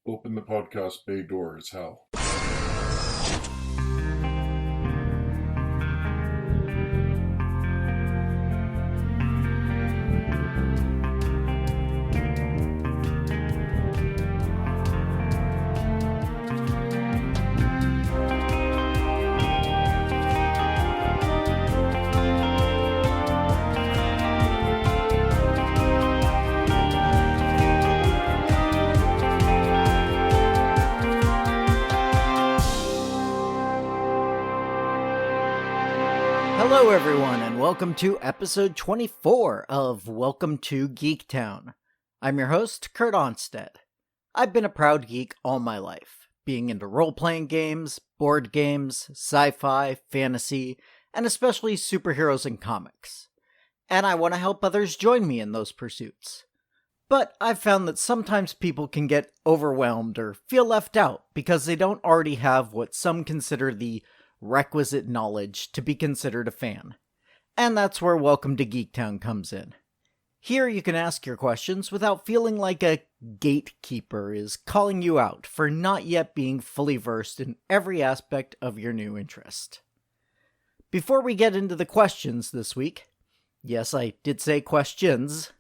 Open the podcast bay door as hell. Hello everyone, and welcome to episode 24 of Welcome to Geektown. I'm your host, Kurt Onstead. I've been a proud geek all my life, being into role-playing games, board games, sci-fi, fantasy, and especially superheroes and comics. And I want to help others join me in those pursuits. But I've found that sometimes people can get overwhelmed or feel left out because they don't already have what some consider the requisite knowledge to be considered a fan. And that's where Welcome to Geektown comes in. Here you can ask your questions without feeling like a gatekeeper is calling you out for not yet being fully versed in every aspect of your new interest. Before we get into the questions this week, yes, I did say questions,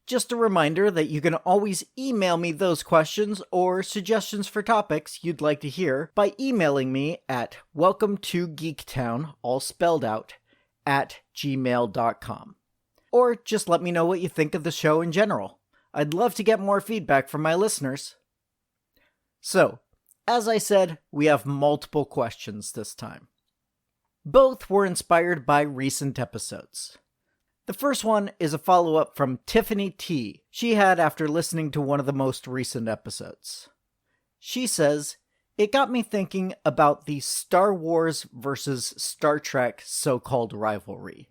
just a reminder that you can always email me those questions or suggestions for topics you'd like to hear by emailing me at welcometogeektown, all spelled out, at gmail.com. Or just let me know what you think of the show in general. I'd love to get more feedback from my listeners. So, as I said, we have multiple questions this time. Both were inspired by recent episodes. The first one is a follow-up from Tiffany T. she had after listening to one of the most recent episodes. She says, "It got me thinking about the Star Wars versus Star Trek so-called rivalry.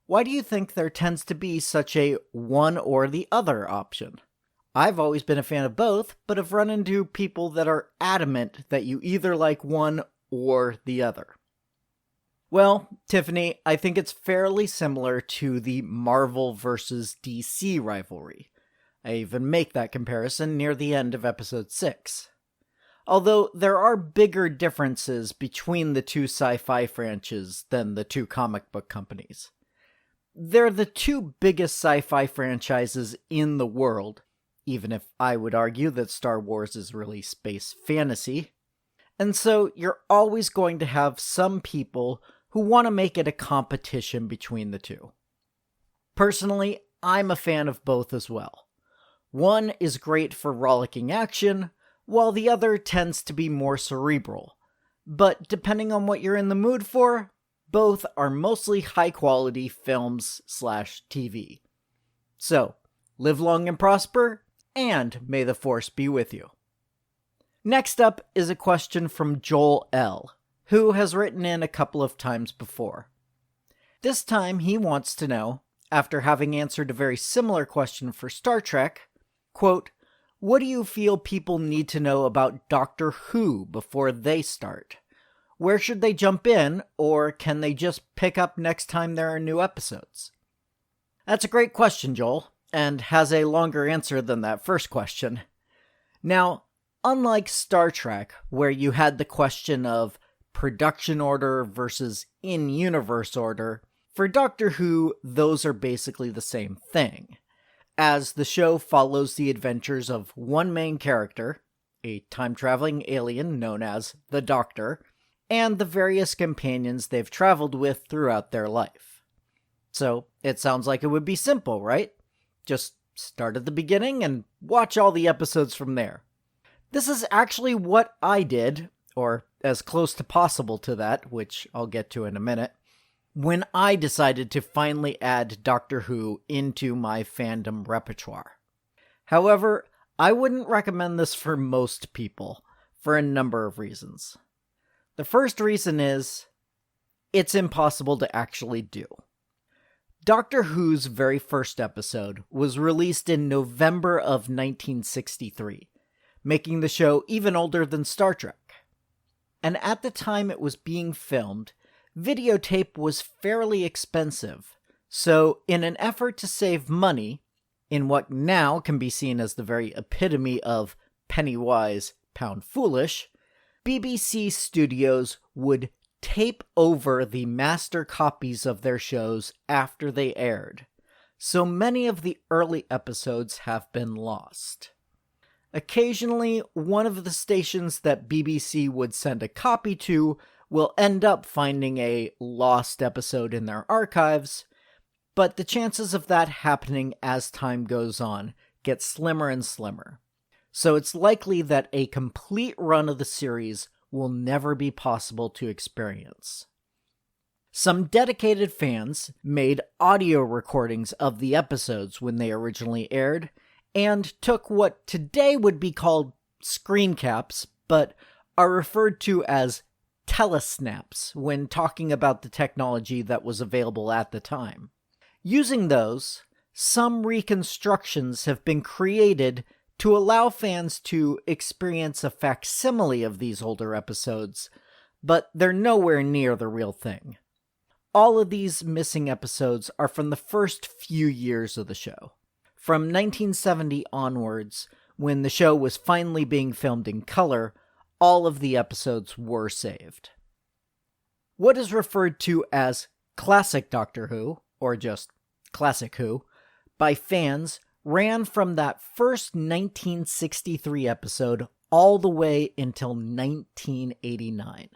Why do you think there tends to be such a one or the other option? I've always been a fan of both, but have run into people that are adamant that you either like one or the other." Well, Tiffany, I think it's fairly similar to the Marvel versus DC rivalry. I even make that comparison near the end of episode 6. Although there are bigger differences between the two sci-fi franchises than the two comic book companies. They're the two biggest sci-fi franchises in the world, even if I would argue that Star Wars is really space fantasy. And so you're always going to have some people who want to make it a competition between the two. Personally, I'm a fan of both as well. One is great for rollicking action, while the other tends to be more cerebral. But depending on what you're in the mood for, both are mostly high-quality films/TV. So, live long and prosper, and may the Force be with you. Next up is a question from Joel L., who has written in a couple of times before. This time he wants to know, after having answered a very similar question for Star Trek, quote, "What do you feel people need to know about Doctor Who before they start? Where should they jump in, or can they just pick up next time there are new episodes?" That's a great question, Joel, and has a longer answer than that first question. Now, unlike Star Trek, where you had the question of production order versus in-universe order, for Doctor Who, those are basically the same thing, as the show follows the adventures of one main character, a time-traveling alien known as the Doctor, and the various companions they've traveled with throughout their life. So, it sounds like it would be simple, right? Just start at the beginning and watch all the episodes from there. This is actually what I did, or as close to possible to that, which I'll get to in a minute, when I decided to finally add Doctor Who into my fandom repertoire. However, I wouldn't recommend this for most people, for a number of reasons. The first reason is, it's impossible to actually do. Doctor Who's very first episode was released in November of 1963, making the show even older than Star Trek. And at the time it was being filmed, videotape was fairly expensive, so in an effort to save money, in what now can be seen as the very epitome of penny wise, pound foolish, BBC studios would tape over the master copies of their shows after they aired, so many of the early episodes have been lost. Occasionally, one of the stations that BBC would send a copy to will end up finding a lost episode in their archives, but the chances of that happening as time goes on get slimmer and slimmer. So it's likely that a complete run of the series will never be possible to experience. Some dedicated fans made audio recordings of the episodes when they originally aired, and took what today would be called screen caps, but are referred to as telesnaps when talking about the technology that was available at the time. Using those, some reconstructions have been created to allow fans to experience a facsimile of these older episodes, but they're nowhere near the real thing. All of these missing episodes are from the first few years of the show. From 1970 onwards, when the show was finally being filmed in color, all of the episodes were saved. What is referred to as Classic Doctor Who, or just Classic Who, by fans ran from that first 1963 episode all the way until 1989.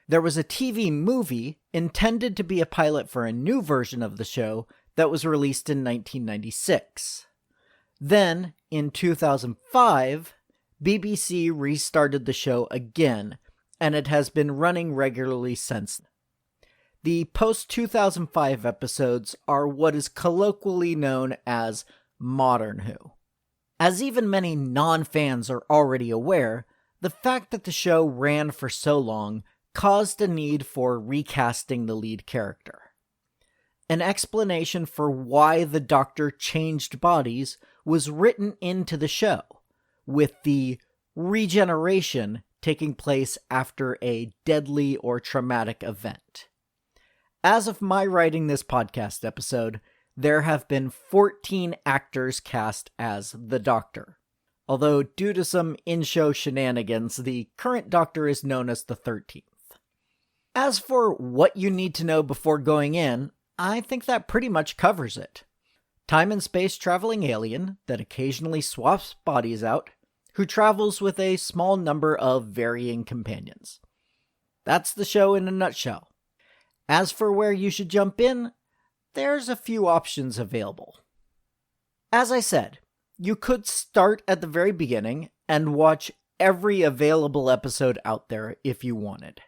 There was a TV movie intended to be a pilot for a new version of the show that was released in 1996. Then, in 2005, BBC restarted the show again, and it has been running regularly since. The post-2005 episodes are what is colloquially known as Modern Who. As even many non-fans are already aware, the fact that the show ran for so long caused a need for recasting the lead character. An explanation for why the Doctor changed bodies was written into the show, with the regeneration taking place after a deadly or traumatic event. As of my writing this podcast episode, there have been 14 actors cast as the Doctor, although due to some in-show shenanigans, the current Doctor is known as the 13th. As for what you need to know before going in, I think that pretty much covers it. Time and space traveling alien that occasionally swaps bodies out, who travels with a small number of varying companions. That's the show in a nutshell. As for where you should jump in, there's a few options available. As I said, you could start at the very beginning and watch every available episode out there if you wanted.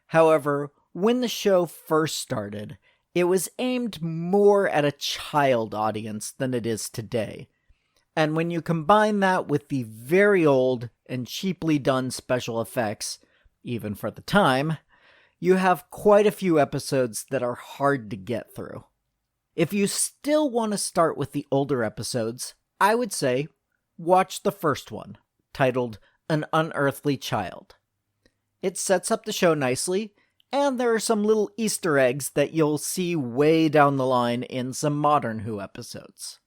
However, when the show first started, it was aimed more at a child audience than it is today. And when you combine that with the very old and cheaply done special effects, even for the time, you have quite a few episodes that are hard to get through. If you still want to start with the older episodes, I would say watch the first one, titled An Unearthly Child. It sets up the show nicely, and there are some little Easter eggs that you'll see way down the line in some Modern Who episodes.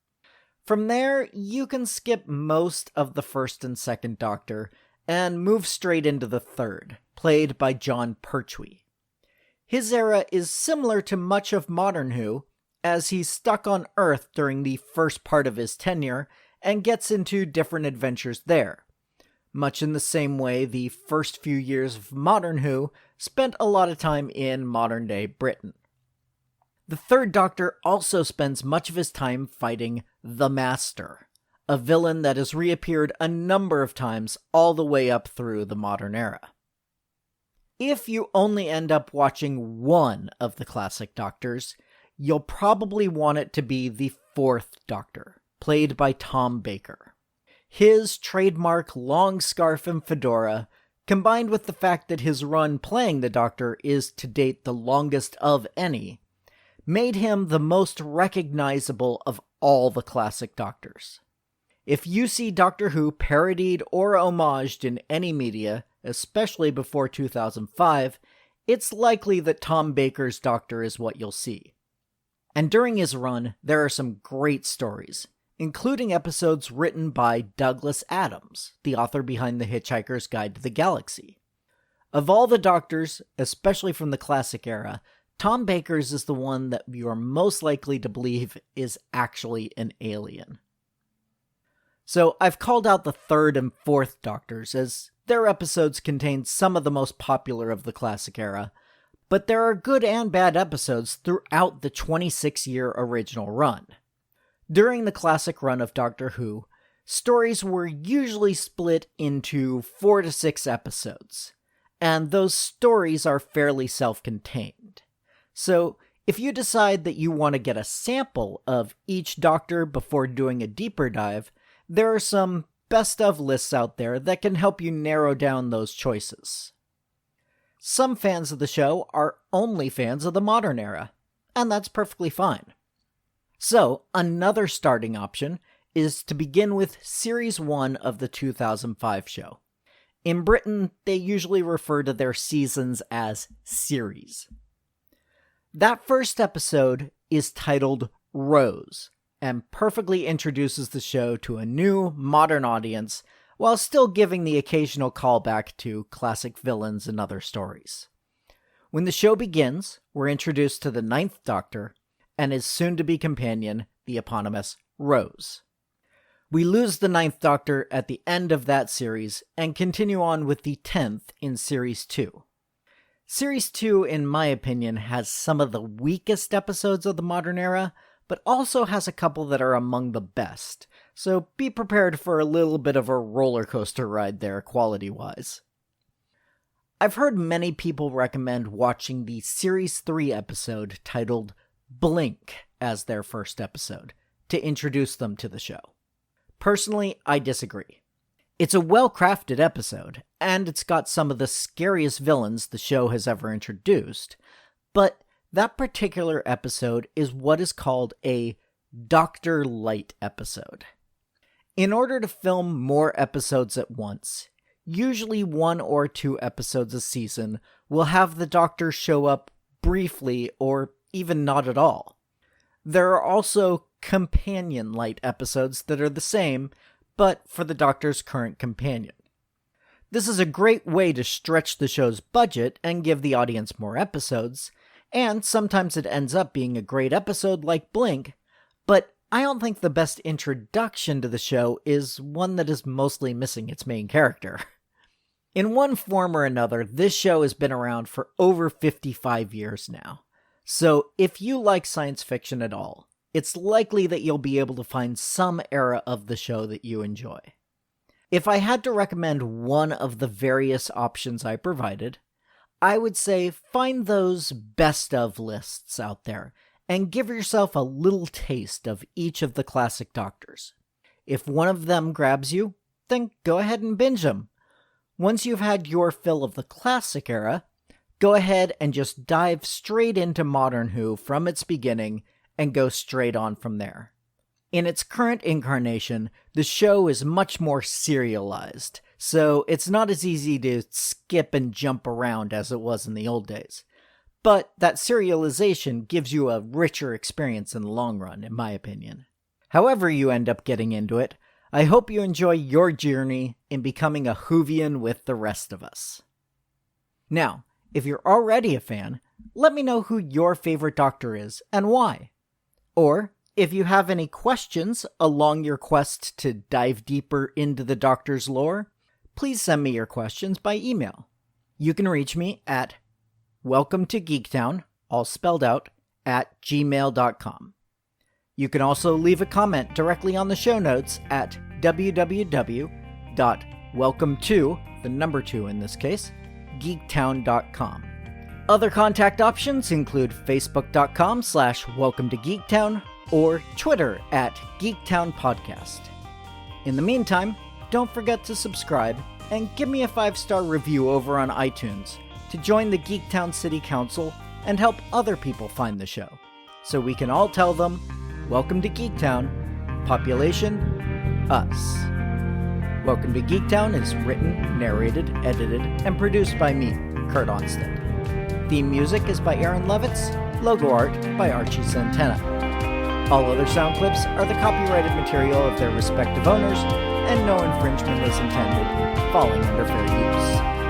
From there, you can skip most of the first and second Doctor, and move straight into the third, played by Jon Pertwee. His era is similar to much of Modern Who, as he's stuck on Earth during the first part of his tenure, and gets into different adventures there. Much in the same way the first few years of Modern Who spent a lot of time in modern-day Britain. The third Doctor also spends much of his time fighting the Master, a villain that has reappeared a number of times all the way up through the modern era. If you only end up watching one of the classic Doctors, you'll probably want it to be the fourth Doctor, played by Tom Baker. His trademark long scarf and fedora, combined with the fact that his run playing the Doctor is to date the longest of any, made him the most recognizable of all the classic Doctors. If you see Doctor Who parodied or homaged in any media, especially before 2005, it's likely that Tom Baker's Doctor is what you'll see. And during his run, there are some great stories, including episodes written by Douglas Adams, the author behind The Hitchhiker's Guide to the Galaxy. Of all the Doctors, especially from the classic era, Tom Baker's is the one that you are most likely to believe is actually an alien. So I've called out the third and fourth Doctors, as their episodes contain some of the most popular of the classic era, but there are good and bad episodes throughout the 26-year original run. During the classic run of Doctor Who, stories were usually split into 4 to 6 episodes, and those stories are fairly self-contained. So, if you decide that you want to get a sample of each Doctor before doing a deeper dive, there are some best-of lists out there that can help you narrow down those choices. Some fans of the show are only fans of the modern era, and that's perfectly fine. So, another starting option is to begin with Series 1 of the 2005 show. In Britain, they usually refer to their seasons as series. That first episode is titled Rose, and perfectly introduces the show to a new, modern audience, while still giving the occasional callback to classic villains and other stories. When the show begins, we're introduced to the Ninth Doctor, and his soon-to-be companion, the eponymous Rose. We lose the Ninth Doctor at the end of that series, and continue on with the 10th in Series 2. Series 2, in my opinion, has some of the weakest episodes of the modern era, but also has a couple that are among the best, so be prepared for a little bit of a roller coaster ride there, quality-wise. I've heard many people recommend watching the Series 3 episode titled Blink as their first episode, to introduce them to the show. Personally, I disagree. It's a well-crafted episode, and it's got some of the scariest villains the show has ever introduced, but that particular episode is what is called a Doctor Light episode. In order to film more episodes at once, usually 1 or 2 episodes a season will have the Doctor show up briefly or even not at all. There are also companion light episodes that are the same, but for the Doctor's current companion. This is a great way to stretch the show's budget and give the audience more episodes, and sometimes it ends up being a great episode like Blink, but I don't think the best introduction to the show is one that is mostly missing its main character. In one form or another, this show has been around for over 55 years now. So if you like science fiction at all, it's likely that you'll be able to find some era of the show that you enjoy. If I had to recommend one of the various options I provided, I would say find those best of lists out there and give yourself a little taste of each of the classic Doctors. If one of them grabs you, then go ahead and binge them. Once you've had your fill of the classic era, go ahead and just dive straight into Modern Who from its beginning and go straight on from there. In its current incarnation, the show is much more serialized, so it's not as easy to skip and jump around as it was in the old days. But that serialization gives you a richer experience in the long run, in my opinion. However you end up getting into it, I hope you enjoy your journey in becoming a Whovian with the rest of us. Now, if you're already a fan, let me know who your favorite Doctor is and why. Or, if you have any questions along your quest to dive deeper into the Doctor's lore, please send me your questions by email. You can reach me at welcometogeektown, all spelled out, @gmail.com. You can also leave a comment directly on the show notes at www.welcome2, the number 2 in this case, geektown.com. Other contact options include facebook.com/welcometogeektown or Twitter @geektownpodcast. In the meantime, don't forget to subscribe and give me a 5-star review over on iTunes to join the Geektown City Council and help other people find the show, so we can all tell them, welcome to Geektown, population, us. Welcome to Geektown is written, narrated, edited, and produced by me, Kurt Onstead. Theme music is by Aaron Levitz, logo art by Archie Santana. All other sound clips are the copyrighted material of their respective owners, and no infringement is intended, falling under fair use.